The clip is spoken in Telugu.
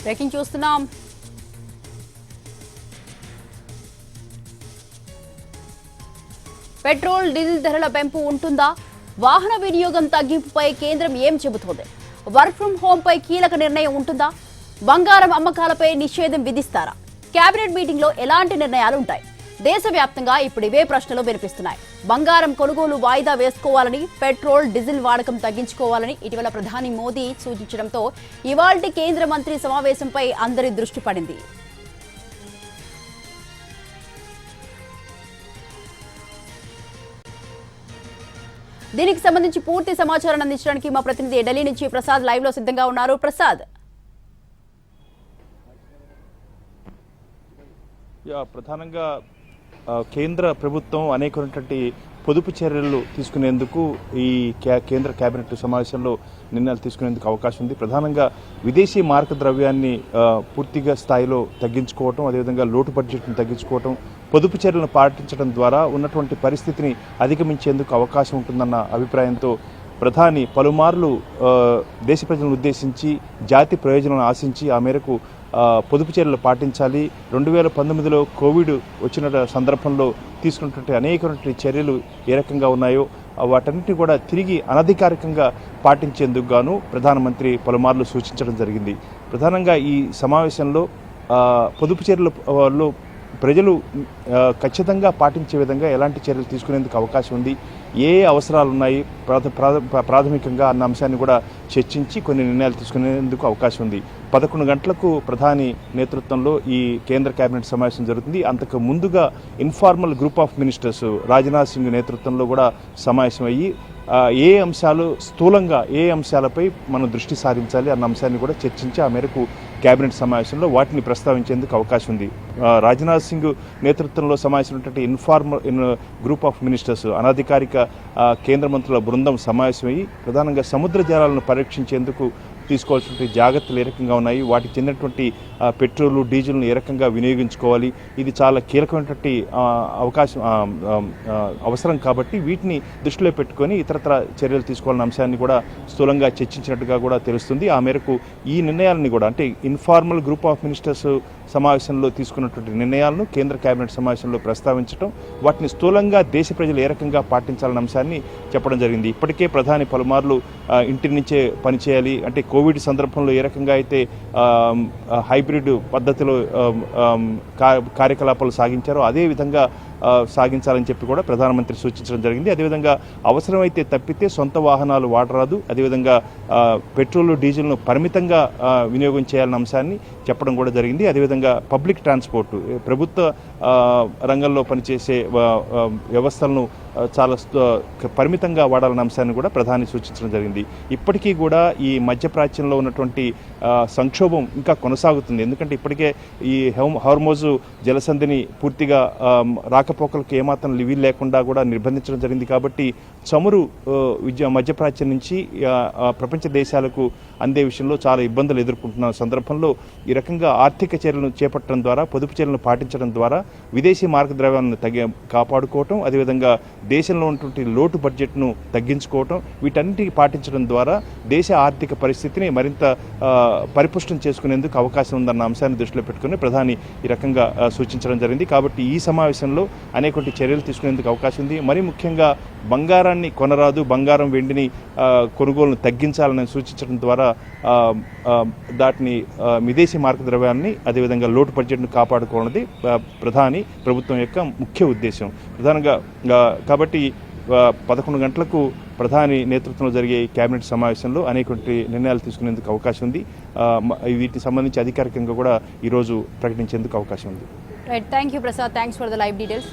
బ్రేకింగ్ చూస్తున్నాం. పెట్రోల్ డీజిల్ ధరల పెంపు ఉంటుందా? వాహన వినియోగం తగ్గింపుపై కేంద్రం ఏం చెబుతోంది? వర్క్ ఫ్రం హోం పై కీలక నిర్ణయం ఉంటుందా? బంగారం అమ్మకాలపై నిషేధం విధిస్తారా? కేబినెట్ మీటింగ్ లో ఎలాంటి నిర్ణయాలు ఉంటాయి? దేశవ్యాప్తంగా ఇప్పుడు ఇవే ప్రశ్నలు వినిపిస్తున్నాయి. బంగారం కొనుగోలు వాయిదా వేసుకోవాలని, పెట్రోల్ డీజిల్ వాడకం తగ్గించుకోవాలని ఇటీవల ప్రధాని మోదీ సూచించడంతో ఇవాల్టి కేంద్ర మంత్రి సమావేశంపై అందరి దృష్టి పడింది. దీనికి సంబంధించి పూర్తి సమాచారం అందించడానికి మా ప్రతినిధి ఢిల్లీ నుంచి ప్రసాద్ లైవ్ లో సిద్ధంగా ఉన్నారు. ప్రసాద్, ప్రధానంగా కేంద్ర ప్రభుత్వం అనేకమైనటువంటి పొదుపు చర్యలు తీసుకునేందుకు ఈ కేంద్ర కేబినెట్ సమావేశంలో నిర్ణయాలు తీసుకునేందుకు అవకాశం ఉంది. ప్రధానంగా విదేశీ మారక ద్రవ్యాన్ని పూర్తిగా స్థాయిలో తగ్గించుకోవటం, అదేవిధంగా లోటు బడ్జెట్ను తగ్గించుకోవటం, పొదుపు చర్యలను పాటించడం ద్వారా ఉన్నటువంటి పరిస్థితిని అధిగమించేందుకు అవకాశం ఉంటుందన్న అభిప్రాయంతో ప్రధాని పలుమార్లు దేశ ప్రజలను ఉద్దేశించి జాతి ప్రయోజనాలను ఆశించి ఆ మేరకు పొదుపు చర్యలు పాటించాలి. 2019లో కోవిడ్ వచ్చిన సందర్భంలో తీసుకున్నటువంటి అనేకటువంటి చర్యలు ఏ రకంగా ఉన్నాయో వాటన్నిటిని కూడా తిరిగి అనధికారికంగా పాటించేందుకు గాను ప్రధానమంత్రి పలుమార్లు సూచించడం జరిగింది. ప్రధానంగా ఈ సమావేశంలో పొదుపు చర్యలలో ప్రజలు ఖచ్చితంగా పాటించే విధంగా ఎలాంటి చర్యలు తీసుకునేందుకు అవకాశం ఉంది, ఏ అవసరాలు ఉన్నాయి ప్రాథమికంగా అన్న అంశాన్ని కూడా చర్చించి కొన్ని నిర్ణయాలు తీసుకునేందుకు అవకాశం ఉంది. 11 గంటలకు ప్రధాని నేతృత్వంలో ఈ కేంద్ర కేబినెట్ సమావేశం జరుగుతుంది. అంతకు ముందుగా informal group of ministers Rajnath Singh నేతృత్వంలో కూడా సమావేశం అయ్యి ఏ అంశాలు స్థూలంగా ఏ అంశాలపై మనం దృష్టి సారించాలి అన్న అంశాన్ని కూడా చర్చించి ఆ మేరకు కేబినెట్ సమావేశంలో వాటిని ప్రస్తావించేందుకు అవకాశం ఉంది. రాజ్నాథ్ సింగ్ నేతృత్వంలో సమావేశమైనటువంటి ఇన్ఫార్మల్ గ్రూప్ ఆఫ్ మినిస్టర్స్ అనధికారిక కేంద్ర మంత్రుల బృందం సమావేశమయ్యి ప్రధానంగా సముద్ర జలాలను పరీక్షించేందుకు తీసుకోవాల్సిన జాగ్రత్తలు ఏ రకంగా ఉన్నాయి, వాటికి చెందినటువంటి పెట్రోలు డీజిల్ను ఏ రకంగా వినియోగించుకోవాలి, ఇది చాలా కీలకమైనటువంటి అవసరం కాబట్టి వీటిని దృష్టిలో పెట్టుకొని ఇతరత్ర చర్యలు తీసుకోవాలన్న అంశాన్ని కూడా స్థూలంగా చర్చించినట్టుగా కూడా తెలుస్తుంది. ఆ మేరకు ఈ నిర్ణయాలని కూడా అంటే ఇన్ఫార్మల్ గ్రూప్ ఆఫ్ మినిస్టర్స్ సమావేశంలో తీసుకున్నటువంటి నిర్ణయాలను కేంద్ర కేబినెట్ సమావేశంలో ప్రస్తావించడం, వాటిని స్థూలంగా దేశ ప్రజలు ఏ రకంగా పాటించాలన్న అంశాన్ని చెప్పడం జరిగింది. ఇప్పటికే ప్రధాని పలుమార్లు ఇంటి నుంచే పనిచేయాలి, అంటే కోవిడ్ సందర్భంలో ఏ రకంగా అయితే హైబ్రిడ్ పద్ధతిలో కార్యకలాపాలు సాగించారో అదేవిధంగా సాగించాలని చెప్పి కూడా ప్రధానమంత్రి సూచించడం జరిగింది. అదేవిధంగా అవసరమైతే తప్పితే సొంత వాహనాలు వాడరాదు, అదేవిధంగా పెట్రోల్ డీజిల్ను పరిమితంగా వినియోగం చేయాలన్న అంశాన్ని చెప్పడం కూడా జరిగింది. అదేవిధంగా పబ్లిక్ ట్రాన్స్పోర్ట్ ప్రభుత్వ రంగంలో పనిచేసే వ్యవస్థలను చాలా పరిమితంగా వాడాలన్న అంశాన్ని కూడా ప్రధాని సూచించడం జరిగింది. ఇప్పటికీ కూడా ఈ మధ్యప్రాచ్యంలో ఉన్నటువంటి సంక్షోభం ఇంకా కొనసాగుతుంది. ఎందుకంటే ఇప్పటికే ఈ హార్మోజు జలసంధిని పూర్తిగా రాకపోకలకు ఏమాత్రం వీలు లేకుండా కూడా నిర్బంధించడం జరిగింది. కాబట్టి చమురు మధ్యప్రాచ్యం నుంచి ప్రపంచ దేశాలకు అందే విషయంలో చాలా ఇబ్బందులు ఎదుర్కొంటున్న సందర్భంలో ఈ రకంగా ఆర్థిక చర్యలను చేపట్టడం ద్వారా, పొదుపు చర్యలను పాటించడం ద్వారా విదేశీ మార్గద్రవ్యాలను కాపాడుకోవటం, అదేవిధంగా దేశంలో ఉన్నటువంటి లోటు బడ్జెట్ను తగ్గించుకోవటం, వీటన్నిటికీ పాటించడం ద్వారా దేశ ఆర్థిక పరిస్థితిని మరింత పరిపుష్టం చేసుకునేందుకు అవకాశం ఉందన్న అంశాన్ని దృష్టిలో పెట్టుకుని ప్రధాని ఈ రకంగా సూచించడం జరిగింది. కాబట్టి ఈ సమావేశంలో అనేక చర్యలు తీసుకునేందుకు అవకాశం ఉంది. మరీ ముఖ్యంగా బంగారాన్ని కొనరాదు, బంగారం వెండిని కొనుగోలును తగ్గించాలని సూచించడం ద్వారా దాటిని విదేశీ మార్గద్రవ్యాన్ని అదేవిధంగా లోటు బడ్జెట్ను కాపాడుకోవడది ప్రధాని ప్రభుత్వం యొక్క ముఖ్య ఉద్దేశం. ప్రధానంగా కాబట్టి 11 గంటలకు ప్రధాని నేతృత్వంలో జరిగే కేబినెట్ సమావేశంలో అనేక నిర్ణయాలు తీసుకునేందుకు అవకాశం ఉంది. వీటికి సంబంధించి అధికారికంగా కూడా ఈరోజు ప్రకటించేందుకు అవకాశం ఉంది. Right, thank you Prasad, thanks for the live details.